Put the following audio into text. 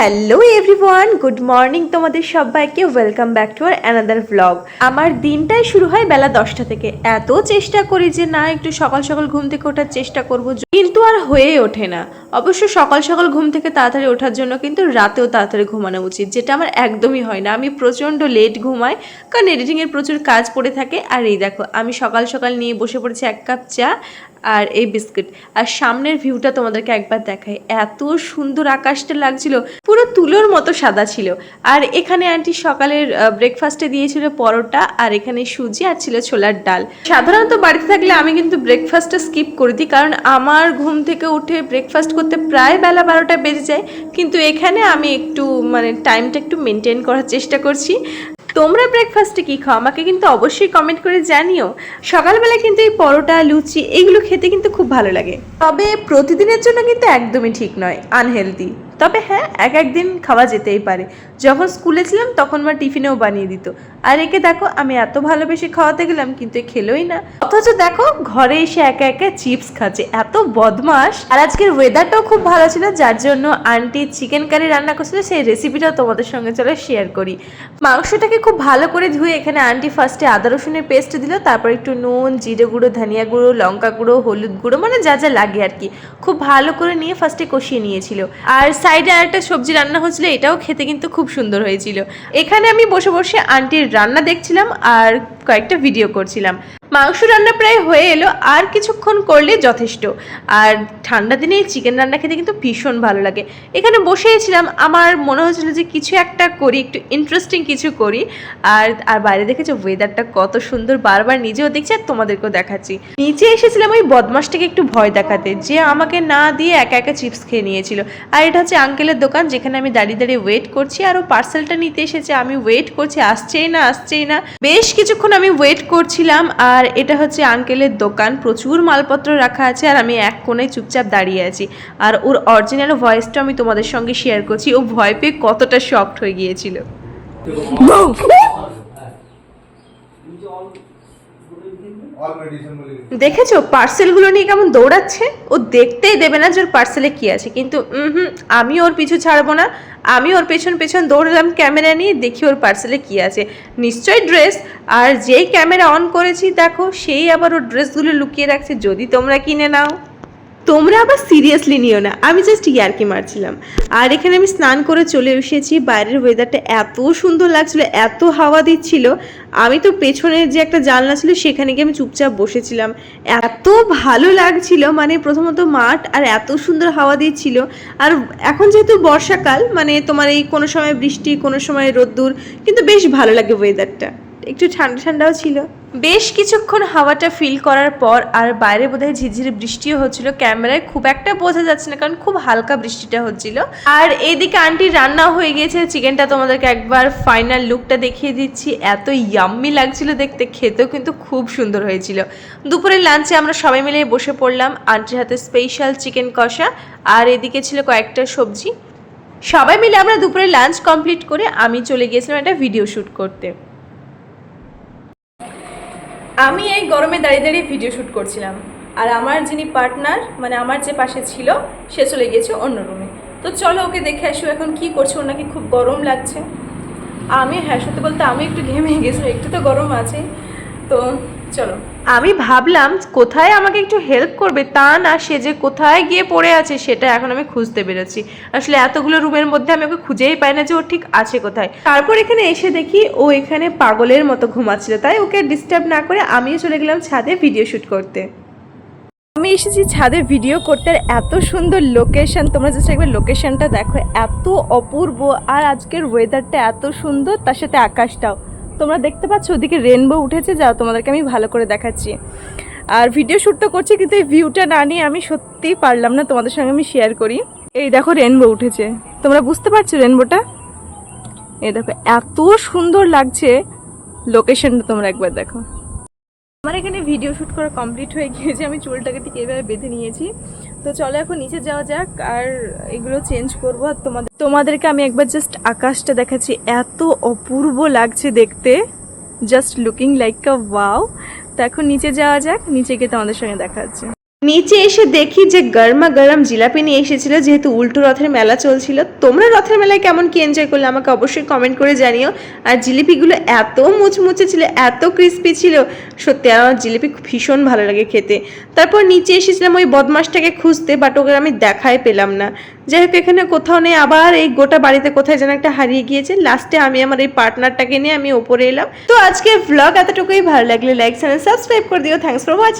Hello everyone, good morning তোমাদের সবাইকে। Welcome back to our another blog. আমার দিনটাই শুরু হয় বেলা 10টা থেকে। এত চেষ্টা করি যে না একটু সকাল সকাল ঘুম থেকে ওঠার চেষ্টা করব, কিন্তু আর হয়ে ওঠে না। অবশ্য সকাল সকাল ঘুম থেকে তাড়াতাড়ি ওঠার জন্য কিন্তু রাতেও তাড়াতাড়ি ঘুমানো উচিত, যেটা আমার একদমই হয় না। আমি প্রচণ্ড লেট ঘুমাই, কারণ এডিটিংয়ের প্রচুর কাজ পড়ে থাকে। আর এই দেখো, আমি সকাল সকাল নিয়ে বসে পড়েছি 1 কাপ চা আর এই বিস্কিট। আর সামনের ভিউটা তোমাদেরকে একবার দেখাই। এত সুন্দর আকাশটা লাগছিল, পুরো তুলোর মতো সাদা ছিল। আর এখানে আন্টি সকালের ব্রেকফাস্টে দিয়েছিল পরোটা, আর এখানে সুজি আর ছিল ছোলার ডাল। সাধারণত বাড়িতে থাকলে আমি কিন্তু ব্রেকফাস্টটা স্কিপ করে দিই, কারণ আমার ঘুম থেকে উঠে ব্রেকফাস্ট করতে প্রায় বেলা 12টা বেজে যায়। কিন্তু এখানে আমি একটু টাইমটা একটু মেনটেন করার চেষ্টা করছি। তোমরা ব্রেকফাস্টে কী খাও আমাকে কিন্তু অবশ্যই কমেন্ট করে জানিও। সকালবেলা কিন্তু এই পরোটা, লুচি এগুলো খেতে কিন্তু খুব ভালো লাগে, তবে প্রতিদিনের জন্য কিন্তু একদমই ঠিক নয়, আনহেলদি। তবে হ্যাঁ, একদিন খাওয়া যেতেই পারে। যখন স্কুলে ছিলাম তখন মা টিফিনেও বানিয়ে দিত। আর একে দেখো, আমি এত ভালোবেসে খাওয়াতে গেলাম কিন্তু খেলোই না। অথচ দেখো ঘরে এসে একা একা চিপস খাচ্ছে, এত বদমাস। আর আজকের ওয়েদারটাও খুব ভালো ছিল, যার জন্য আন্টি চিকেন কারি রান্না করছিল। সেই রেসিপিটাও তোমাদের সঙ্গে চলো শেয়ার করি। মাংসটাকে খুব ভালো করে ধুয়ে এখানে আন্টি ফার্স্টে আদা রসুনের পেস্ট দিল, তারপর একটু নুন, জিরে গুঁড়ো, ধনিয়া গুঁড়ো, লঙ্কা গুঁড়ো, হলুদ গুঁড়ো, যা যা লাগে আর কি, খুব ভালো করে নিয়ে ফার্স্টে কষিয়ে নিয়েছিল। আর সাইডে আর একটা সবজি রান্না হচ্ছিল, এটাও খেতে কিন্তু খুব সুন্দর হয়েছিল। এখানে আমি বসে বসে আন্টির রান্না দেখছিলাম আর কয়েকটা ভিডিও করছিলাম। মাংস রান্না প্রায় হয়ে এলো, আর কিছুক্ষণ করলে যথেষ্ট। আর ঠান্ডা দিনে চিকেন রান্না খেতে কিন্তু ভীষণ ভালো লাগে। এখানে বসেছিলাম, আমার মনে হচ্ছিল যে কিছু একটা করি, একটু ইন্টারেস্টিং কিছু করি। আর বাইরে দেখেছো ওয়েদারটা কত সুন্দর, বারবার নিজেও দেখছি আর তোমাদেরকেও দেখাচ্ছি। নিচে এসেছিলাম ওই বদমাসটাকে একটু ভয় দেখাতে, যে আমাকে না দিয়ে একা একা চিপস খেয়ে নিয়েছিল। আর এটা হচ্ছে আঙ্কেলের দোকান, যেখানে আমি দাঁড়িয়ে দাঁড়িয়ে ওয়েট করছি। আর ও পার্সেলটা নিতে এসেছে, আমি ওয়েট করছি, আসছেই না। বেশ কিছুক্ষণ আমি ওয়েট করছিলাম। আর এটা হচ্ছে আঙ্কেলের দোকান, প্রচুর মালপত্র রাখা আছে, আর আমি এক কোণে চুপচাপ দাঁড়িয়ে আছি। আর ওর অরিজিনাল ভয়েসটা আমি তোমাদের সঙ্গে শেয়ার করছি। ও ভয় পেয়ে কতটা শকড হয়ে গিয়েছিল। দেখেছো পার্সেলগুলো নিয়ে কেমন দৌড়াচ্ছে? ও দেখতেই দেবে না যে ওর পার্সেলে কি আছে, কিন্তু আমি ওর পিছু ছাড়বো না। আমি ওর পেছন পেছন দৌড়লাম ক্যামেরা নিয়ে, দেখি ওর পার্সেলে কি আছে। নিশ্চয়ই ড্রেস। আর যেই ক্যামেরা অন করেছি দেখো, সেই আবার ওর ড্রেসগুলো লুকিয়ে রাখছে, যদি তোমরা কিনে নাও। তোমরা আবার সিরিয়াসলি নিও না, আমি জাস্ট ইয়ার্কি মারছিলাম। আর এখানে আমি স্নান করে চলে এসেছি। বাইরের ওয়েদারটা এত সুন্দর লাগছিল, এত হাওয়া দিচ্ছিল। আমি তো পেছনের যে একটা জানলা ছিল সেখানে গিয়ে আমি চুপচাপ বসেছিলাম। এত ভালো লাগছিল, প্রথমত মাঠ, আর এত সুন্দর হাওয়া দিচ্ছিল। আর এখন যেহেতু বর্ষাকাল, তোমার এই কোনো সময় বৃষ্টি, কোনো সময় রোদ্দুর, কিন্তু বেশ ভালো লাগে ওয়েদারটা। একটু ঠান্ডা ঠান্ডাও ছিল। বেশ কিছুক্ষণ হাওয়াটা ফিল করার পর, আর বাইরে বোধহয় ঝিরঝিরে বৃষ্টিও হচ্ছিল, ক্যামেরায় খুব একটা বোঝা যাচ্ছে না কারণ খুব হালকা বৃষ্টিটা হচ্ছিল। আর এইদিকে আন্টির রান্না হয়ে গিয়েছে। চিকেনটা তোমাদেরকে একবার ফাইনাল লুকটা দেখিয়ে দিচ্ছি। এত ইয়াম্মি লাগছিল দেখতে, খেতেও কিন্তু খুব সুন্দর হয়েছিল। দুপুরের লাঞ্চে আমরা সবাই মিলে বসে পড়লাম। আন্টির হাতে স্পেশাল চিকেন কষা, আর এদিকে ছিল কয়েকটা সবজি। সবাই মিলে আমরা দুপুরের লাঞ্চ কমপ্লিট করে আমি চলে গিয়েছিলাম একটা ভিডিও শ্যুট করতে। আমি এই গরমে দাঁড়িয়ে দাঁড়িয়ে ভিডিও শ্যুট করছিলাম, আর আমার যিনি পার্টনার, আমার যে পাশে ছিল, সে চলে গিয়েছে অন্য রুমে। তো চলো ওকে দেখে আসো এখন কি করছে। ওর নাকি খুব গরম লাগছে। সত্যি বলতে আমি একটু ঘেমে গেছিলাম, একটু তো গরম আছে। তো চলো, আমি ভাবলাম কোথায় আমাকে একটু হেল্প করবে, তা না, সে যে কোথায় গিয়ে পড়ে আছে সেটা এখন আমি খুঁজতে বেরোচ্ছি। আসলে এতগুলো রুমের মধ্যে আমি ওকে খুঁজেই পাই না যে ও ঠিক আছে কোথায়। তারপর এখানে এসে দেখি ও এখানে পাগলের মতো ঘুমাচ্ছিল, তাই ওকে ডিস্টার্ব না করে আমিও চলে গেলাম ছাদে ভিডিও শ্যুট করতে। আমি এসেছি ছাদে ভিডিও করতে, আর এত সুন্দর লোকেশন, তোমরা জাস্ট একবার লোকেশনটা দেখো, এত অপূর্ব। আর আজকের ওয়েদারটা এত সুন্দর, তার সাথে আকাশটাও তোমরা দেখতে পাচ্ছ, ওদিকে রেনবো উঠেছে। যাও তোমাদেরকে আমি ভালো করে দেখাচ্ছি। আর ভিডিও শ্যুট তো করছি, কিন্তু এই ভিউটা না নিয়ে আমি সত্যিই পারলাম না, তোমাদের সঙ্গে আমি শেয়ার করি। এই দেখো রেনবো উঠেছে, তোমরা বুঝতে পারছো রেনবোটা? এই দেখো এত সুন্দর লাগছে লোকেশনটা, তোমরা একবার দেখো। আমার এখানে ভিডিও শ্যুট করা কমপ্লিট হয়ে গিয়েছে। আমি চুলটাকে ঠিক এইভাবে বেঁধে নিয়েছি। তো চলো এখন নিচে যাওয়া যাক, আর এগুলো চেঞ্জ করবো। আর তোমাদেরকে আমি একবার জাস্ট আকাশটা দেখাচ্ছি, এত অপূর্ব লাগছে দেখতে, জাস্ট লুকিং লাইক আ ওয়াও। তো এখন নিচে যাওয়া যাক, নিচে গিয়ে তোমাদের সঙ্গে দেখা হচ্ছে। নিচে এসে দেখি যে গরমা গরম জিলাপি নিয়ে এসেছিল, যেহেতু উল্টো রথের মেলা চলছিল। তোমরা রথের মেলায় কেমন কি এনজয় করলে আমাকে অবশ্যই কমেন্ট করে জানিও। আর জিলিপিগুলো এত মুচমুচে ছিল, এত ক্রিস্পি ছিল, সত্যি আমার জিলিপি ভীষণ ভালো লাগে খেতে। তারপর নিচে এসেছিলাম ওই বদমাসটাকে খুঁজতে, বাট ওকে আমি দেখাই পেলাম না। যাই হোক, এখানে কোথাও নেই, আবার এই গোটা বাড়িতে কোথায় যেন একটা হারিয়ে গিয়েছে। লাস্টে আমি আমার এই পার্টনারটাকে নিয়ে আমি ওপরে এলাম। তো আজকে ভ্লগ এতটুকুই, ভালো লাগলে লাইক চ্যানেল সাবস্ক্রাইব করে দিও। Thanks for watching.